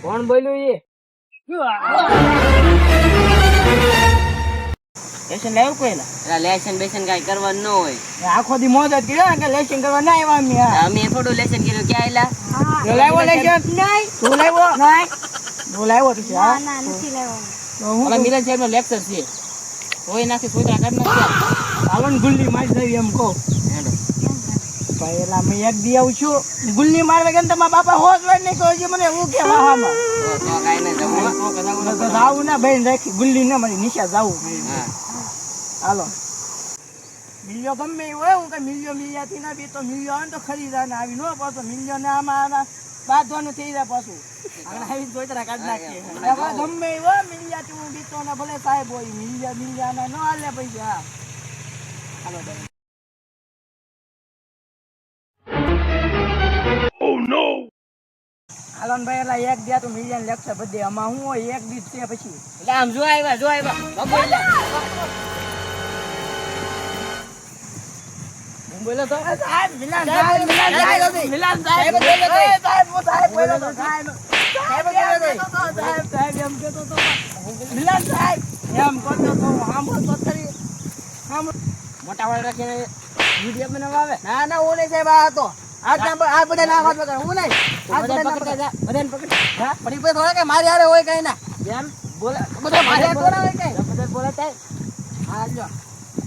કોણ બોલ્યું એ? લેશન લાવ્યો કોઈ લેશન બેશન કઈ કરવાનું ન હોય. આખો દી મોજ જ કર્યો કે લેશન કરવા ના આવ્યા અમે થોડું લેશન કર્યું ક્યાં આયલા લાવ્યો લેશન નહીં તું લાવ્યો નહીં તું લાવ્યો તું ના ના નથી લાવ્યો ઓલા મિલન સાહેબ નો લેક્ચર છે હોય નાખી સોચા કર નથી હાલો ને ગુલ્લી મારી દેવી એમ કહો પહેલા મેં એક દી આવું છું ગુલ્લી મારવા કેમ તમારા બાપા હોશ હોય નહીં કહો છે મને હું કે વાહામાં તો કાઈ ન જવું તો જાવું ના બેન રાખી ગુલ્લી ના મારી નિશા જાવું હાલો મિલ્યો ગમે હોય હું કે મિલ્યાથી ના બી તો મિલ્યો આવે તો ખરીદા ને આવી નો પાછો મિલ્યો ને આમાં બાંધવાનું થઈ જાય પાછું આવી જોઈતરા કાઢ નાખીએ ગમે હોય મિલ્યાથી હું બીતો ને ભલે સાહેબ હોય મિલ્યા ને ન હાલે પૈસા હાલો Oh no! હાલો ભાઈ એલા એક દિયા તો મિલિયન લેક્ચર બધે આમાં હું હોય એક દીસ છે પછી એટલે આમ જો આવ્યા બોલો તો સાહેબ મિલાન સાહેબ બોલો તો સાહેબ એમ કેતો તો મિલાન સાહેબ એમ કરતો તો આમ તો કરી આમ મોટા વાળ રાખીને વિડિયો બનાવવા આવે ના હું નહીં સાહેબ આ તો આ બધા ના વાત વગર હું નહીં આ બધા પકડ બધાને પકડ હા પડી પે થોડા કે મારી હારે હોય કઈ ના એમ બોલે બધા મારી હારે થોડા હોય કઈ બધા બોલે તાય હા જો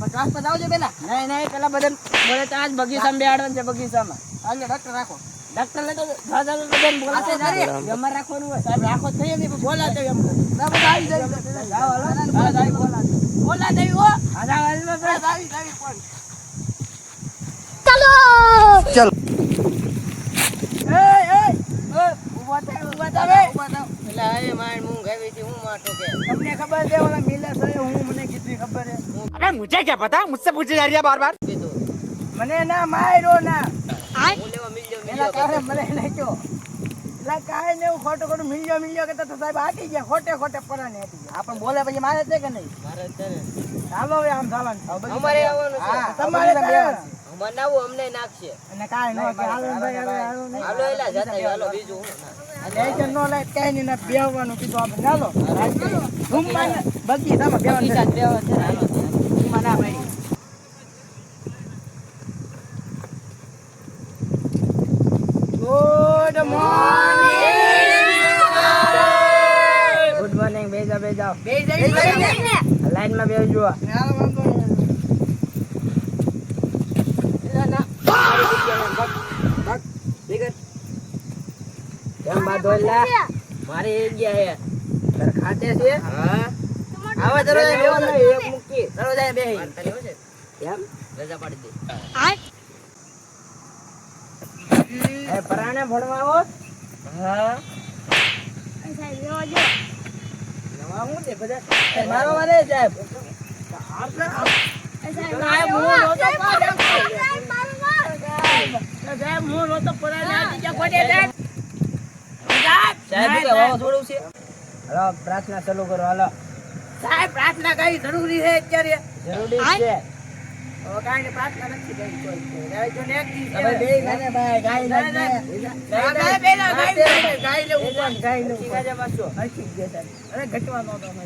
ક્લાસ પર જાવજો પેલા નહીં પેલા બધા બોલે તો આજ બગીચામાં બેહાડવાનું છે બગીચામાં આજે ડોક્ટર રાખો ડોક્ટર લે તો દાદા બધાને બોલાતે જારી જમા રાખવાનું હોય સાહેબ રાખો થઈ એમ બોલાતે એમ ના બધા આવી જાય જાવ હાલો દાદા બોલાતે હો આ જાવ આવી પણ ચલો ચલો ઉભા થાવ એલા એ માર મું ગાવી થી હું માટો કે તમને ખબર છે ઓલા મિલા સરે હું મને કીધી ખબર છે અરે મુझे क्या पता मुझसे पूछे जा रही है बार बार મને ના માર્યો ના બોલેવા મિલ્યો કારે મને નહીં જો એલા કાય ને ખોટો મિલ્યો કે તો સાહેબ આટી ગયા ખોટે પરાને આટી ગયા આપણ બોલે પછી મારે છે કે નહીં મારે છે ને ચાલો હવે આમ ચાલન અમારે આવવાનું છે તમારે બનાવો અમને નાખશે અને કાઈ નો કે હાલો એલા જતા હાલો બીજું લેશન નો લાઈટ કાઈ ની ના બેહવાનું કીધું આપણે ચાલો ઘુમમાં બગીચામાં બેહવાનું છે હાલો ઘુમમાં ના ભાઈ ગુડ મોર્નિંગ બેજા લાઈન માં બેસજો હાલો વાંધો મારે ગયા હે તાર ખાતે છે હા આવા દરવાજા બેવાનો એક મુકી દરવાજા બેહી એમ રજા પાડી દે એ પરાણે ભણવા આવો હા સાહેબ લેવાજો નવા હું તે બધા મારો વારે સાહેબ આપણે સાહેબ હું રોતો સાહેબ હું રોતો પરાણે આજી જા કોડે સાહેબ સાહેબ કે વાવા થોડું છે હાલો પ્રાર્થના ચાલુ કરો હાલો સાહેબ પ્રાર્થના કઈ જરૂરી છે અત્યારે જરૂરી છે હવે કાઈ પ્રાર્થના નથી કરી કોઈ હવે જો નેક દી હવે બે ગાને ભાઈ ગાઈ લાગે ગાઈ પેલા ગાઈ લે ઉપર ગાઈ લે ઠીક છે બસો હસી ગયા અરે ઘટવાનો તો મે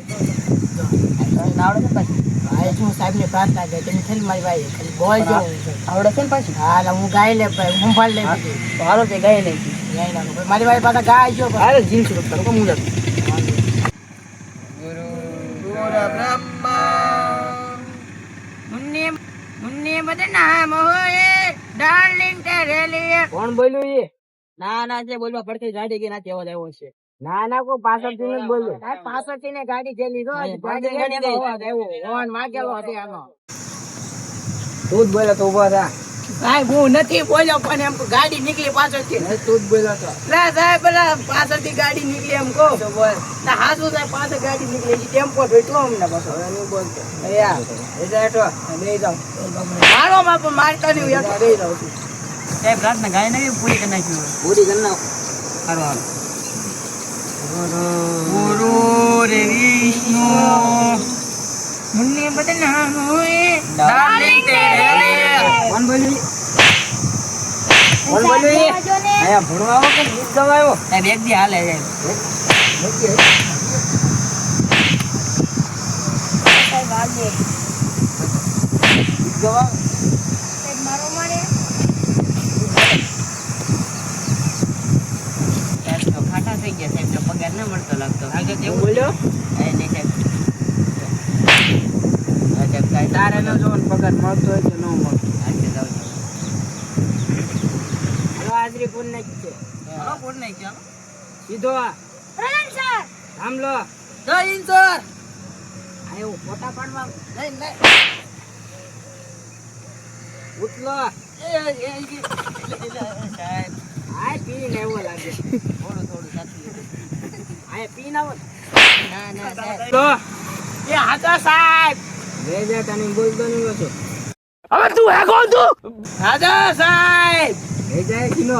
નાવડે ને પછી ભાઈ જો સાહેબ ને પ્રાર્થના કરે તમે ખાલી મારી ભાઈ ખાલી બોલજો આવડે છે ને પછી હા હું ગાઈ લે ભાઈ હું ફાળ લે તો હાલો તે ગાઈ લે મારી ભાઈ પાછા ગાય જો અરે જીન શુરુ કરો કોમ મુંડા ગુરુ બ્રહ્મા મુન્ને બદના મોહે ડાર્લિંગ કરેલી કોણ બોલ્યું એ ના જે બોલવા પડતી ગાડી કે ના તેવો આવ્યો છે ના કો પાછળથી ન બોલ્યો સાહેબ પાછળથી ને ગાડી જેલી જો ગાડી આવ્યો ઓન માગેલો હતી આનો તું જ બોલ્યો તો ઉભા થા સાહેબ હું નથી બોલ્યો પણ એમ ગાડી નીકળી પાછળથી તું જ બોલ્યો તો ના સાહેબ પેલા પાછળથી ગાડી નીકળી એમ કહો તો બોલ ના હાસુ સાહેબ પાછળ ગાડી નીકળી ટેમ્પો ભેટલો અમને બસ હવે નહીં બોલતો યાર એ જાટો લઈ જાવ મારો માં પણ મારતા નહીં યાર લઈ જાવ છું સાહેબ રાતના ગાય નહીં પૂરી કરી નાખી પૂરી કરી નાખો હારો હાલો ગુરુ રે વિષ્ણુ મુન્ને બદનામ હોએ ડાર્લિંગ તેરે લિયે કોણ બોલી આયા ભણવા આવો કે ગીત ગવાયો એ બેગ દી હાલે જાય સાહેબ આગે ગીત ગવા સાહેબ મારો મારે સાહેબ તો ખાટા થઈ ગયા સાહેબ તો પગાર ન મળતો લાગતો આગે કેવું બોલ્યો એ નહીં સાહેબ સાહેબ કાઈ તારે ન જોન પગાર મળતો હોય કે ન મળતો આજે જાવ હાજરી પૂર્ણ નાખી છે હા પૂર્ણ નાખી ચાલો સીધો પ્રધાન સર નામ લો જય હિન્દ સર આયો ફોટા પાડવા લઈ લે ઉતલો સાહેબ આ પી લેવો લાગે થોડું સાચી આ પી ના ના સાહેબ લો એ હાજા સાહેબ લે જા તને બોલતો નહીં હતો હવે તું હે કોણ તું હાજા સાહેબ એ જાય કિનો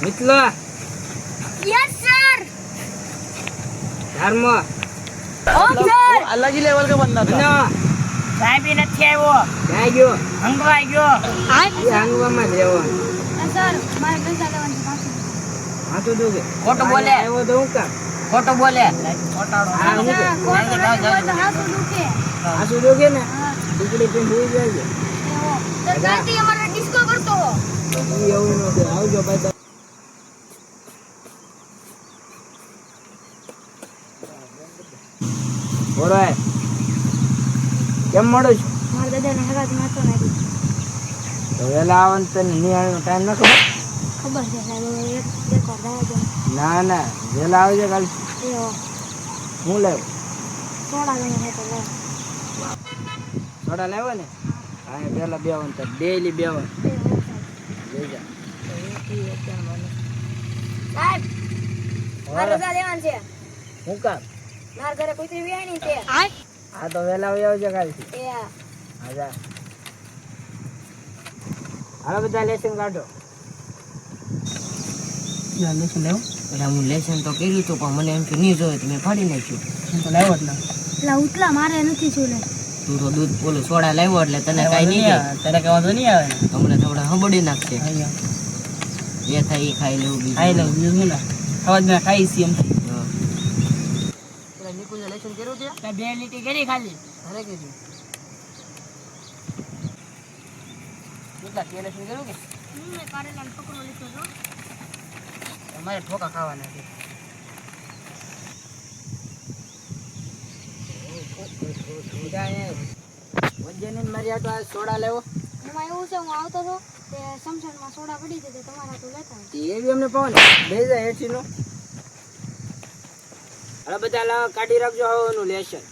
મિતલો યસ સર ધર્મ ઓ સર अलग ही लेवल का बंदा था साहब ही નથી આવ્યો ક્યાં ગયો હંગવા ગયો એ હંગવામાં જ રહેવો સર મારે પૈસા લેવાનું છે હા તો દોગે ખોટો બોલે આવ્યો તો હું કા ખોટો બોલે ખોટાડો હા હું કે ખોટો બોલે હાસુ દુખે હાસુ દુખે ને ટુકડી પીન હોઈ જાય તો ગાતી અમારે ડિસ્કો કરતો એવું નો દે આવજો ભાઈ ઓરાય કેમ મળો છો મારા દાદાને હરાજ મારતો નથી તો વેલા આવન તને નિયાળનો ટાઈમ ન ખબર છે સાહેબ એક વાર ના વેલા આવજે કાલ હું લેવ સોડા લઈને તો લે સોડા લેવો ને હા પેલા બેવન તો ડેઈલી બેવન લઈ જા સાહેબ મારે રજા લેવાનું છે હું કામ માર ઘરે કુતરી વિયાય ની છે આ તો વેલા આવજે કાલથી એ આજા હાલો બધા લેસન કાઢો યા લેસન લેવો એટલે હું લેસન તો કર્યું હતું પણ મને એમ કે નહીં જોયું તો મેં ફાડી નાખ્યું હું તો લાવ્યો જ ના એટલે ઉતલા મારે નથી છોલે તું તો દૂધ બોલું સોડા લાવ્યો એટલે તને કાઈ નહીં જાય તને કઈ વાંધો નહીં આવે હમણાં થોડા હંબડી નાખશે એ થાય એ ખાઈ લેવું બીજું ખાઈ લેવું બીજું ને અવાજ મેં ખાઈ છે એમ પેલા નિકુલને લેસન કર્યું છે મેં 2 લીટી કરી ખાલી ઘરે કરી કેટલા કે લેસન કર્યું કે મેં કારેલાનો પકડો લીધો છો અમારે ઠોકા ખાવાના છે વજ્જેને મારી આટો આ સોડા લેવો એમાં એવું છે હું આવતો હતો તે સમસણમાં સોડા પડી હતી તમારા તો લેતા એ બી અમને પાવ ને લઈ જાય એઠીનો હવે બધા લાવ કાઢી રાખજો હવાનું લેશન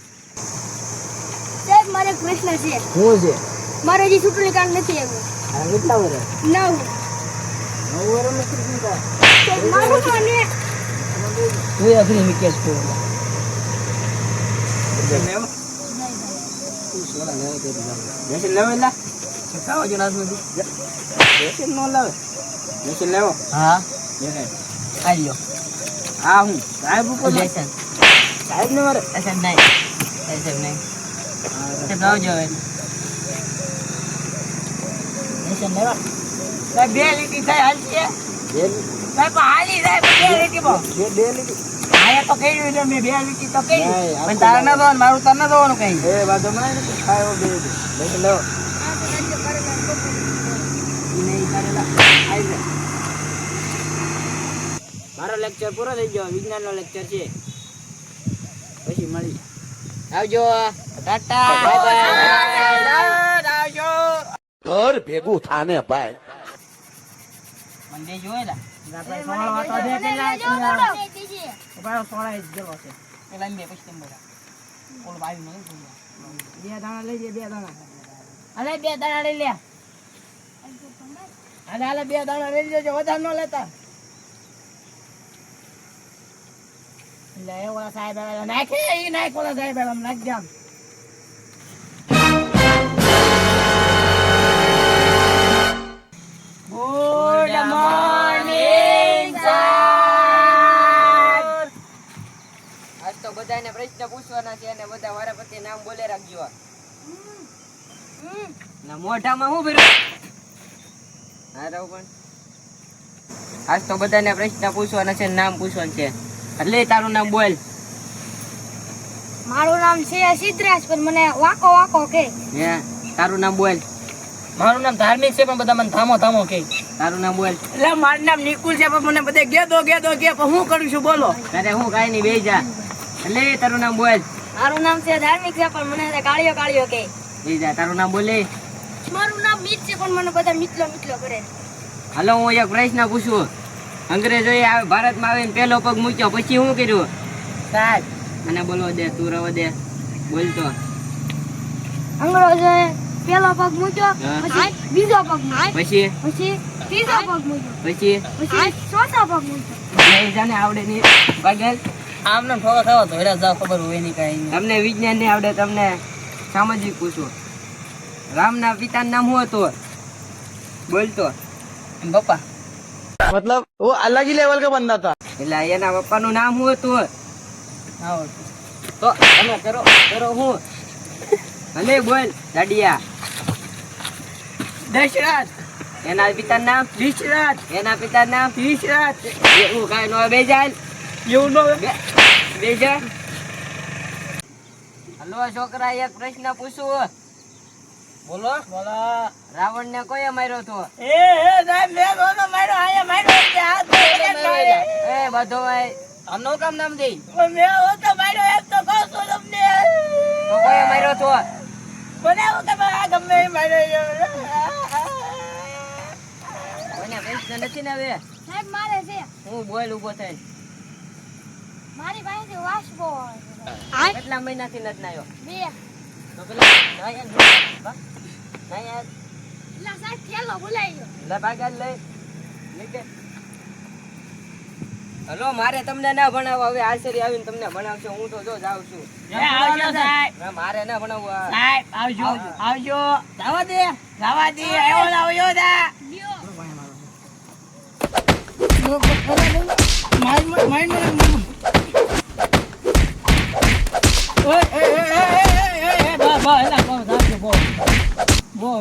સાહેબ મારે પ્રશ્ન છે શું છે મારે હજી ચૂંટણી કાર્ડ નથી આવ્યું આ કેટલા વર્ષ 9 વર્ષ નથી દીધા મારું મને તું અઘરી મિકેશ તો લેવો સોડા લેવો તો લેશન લેવો એલા ખાવા જો નાસ નથી લેશન નો લાવે લેશન લેવો હા લેશન આઈ લ્યો હા હું સાહેબ ઉપર લેશન સાહેબ ને મારે લેશન નહીં તે ગાવ જો લેશન લેવા સાહેબ 2 લીટી થાય હાલ છે સાહેબ હાલી સાહેબ 2 લીટી બો 2 લીટી આયા તો કહી રહ્યો મેં 2 લીટી તો કહી પણ તારે ના દોવાનું મારું તાર ના દોવાનું કઈ એ વાતો મને ખાયો 2 લેશન લેવો મારો લેક્ચર પૂરો થઈ ગયો વિજ્ઞાન નો લેક્ચર છે પછી મળી આવજો ટાટા બાય બાય આવજો ઘર ભેગું થાને ભાઈ મંદે જોયેલા આપણે સોળા વાતો દે પેલા ઉપાડો સોળા જ ગયો છે પેલા બે પછી તંબરા ઓલ બાવી મને બે દાણા લઈ લે 2 દાણા અલે 2 દાણા લઈ લે અને આલે 2 દાણા લઈ લેજો વધારે ન લેતા લે ઓલા સાહેબ નાખે ઈ નાખ ઓલા સાહેબ નાખ જામ ગુડ મોર્નિંગ સર બધાને પ્રશ્ન પૂછવાના છે અને બધા વારાફરતી નામ બોલે રાખજો. ના મોઢામાં હું ભર્યું? હા રહું પણ આજ તો બધાને પ્રશ્ન પૂછવાના છે, નામ પૂછવાનું છે. એટલે તારું નામ બોલ. મારું નામ છે સિદ્ધરાજ, પણ મને વાકો વાકો કે. હે તારું નામ બોલ. મારું નામ ધાર્મિક છે, પણ બધા મને ધામો ધામો કે. તારું નામ બોલ. એટલે મારું નામ નિકુલ છે, પણ મને બધે ગેદો ગેદો કે. પણ હું કરું છું બોલો? અરે હું કાઈ નહીં, બેહી જા. એટલે તારું નામ બોલ. મારું નામ છે ધાર્મિક છે, પણ મને કાળિયો કાળિયો કે. બેહી જા. તારું નામ બોલે. મારું નામ મિત છે, પણ મને બધા મિતલો મિતલો કરે. હાલો હું એક પ્રશ્ન પૂછું. અંગ્રેજોએ ભારતમાં આવીને પહેલો પગ મૂક્યો પછી શું કર્યું? સાહેબ મને બોલવા દે, તું રવા દે, બોલતો. અંગ્રેજોએ પેલો પગ મૂક્યો, હા. પછી બીજો પગ મૂક્યો, પછી પછી ત્રીજો પગ મૂક્યો, પછી પછી ચોથો પગ મૂક્યો. બેહી જા ને, આવડે નહીં પાગલ. આમ નામ ઠોકા થવા તો હેરા જાવ, ખબર હોય નહીં કાંઈ નહીં. તમને વિજ્ઞાન નહીં આવડે, તમને સામાજિક પૂછું. રામના પિતાનું નામ શું હતું? બોલતો. પપ્પા मतलब वो अलग ही लेवल का बंदा था. એટલે એના પપ્પાનું નામ શું હતું? આવો તો તમે કરો હું ભલે બોલ. દાડિયા. દશરથ એના પિતાનું નામ? વિશ્રાજ એના પિતાનું નામ? વિશ્રાજ એવું કાંઈ નો બેજાલ. એવું નો બેજા. હલો છોકરા, એક પ્રશ્ન પૂછું. બોલો બોલો. રાવણ ને કોઈએ માર્યો હતો? એ સાહેબ મેં કોનો માર્યો? આયા માર્યો છે, હાથ તો એક જ માર્યો. એ બધો ભાઈ આનો કામ નામ દે. મેં वो तो मारो एक तो કહું છું તમને. તો કોઈએ માર્યો હતો? બનાવો કે ગમે એ મારો. કોઈને પ્રશ્ન નથી ને હવે? સાહેબ મારે છે, હું બોલ ઊભો થઈને. મારી પાસે વાસબો કેટલા મહિનાથી નથી નાયો? 2. તો પેલા નાયા જ નહોતા. નાયા જ. એટલે સાહેબ થેલો ભૂલાઈ ગયો. લે ભાગા લઈ નીકળ. હલો, મારે તમને ના ભણાવો. હવે આશરી આવીને તમને ભણાવશે. હું તો જો જાઉં છું. આવજો સાહેબ. ના, મારે ના ભણાવવા. સાહેબ આવજો આવજો. જવા દે આવ્યો ને આવજો દા. લ્યો.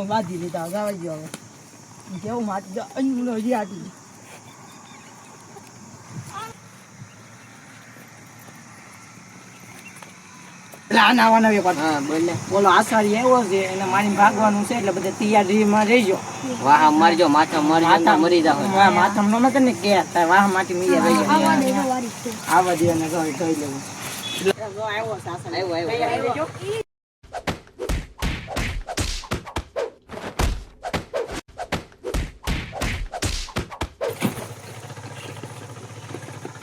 બાંધી લીધા જવા દો હવે. કેવું માટી હજી આટી. હા, બોલ ને. બોલો આસારી આવ્યો છે એને મારી ભાગવાનું છે, એટલે બધા તૈયારીમાં રહેજો. વાહ મારજો, માથા મારજો, અંદર મરી જાવ. માથમ નો નકર ને કે તાર વાહ માટી મીયા રહી આવા દે વારી છે. આવા દે અને જોઈ લેવું. આવ્યો, આવ્યો.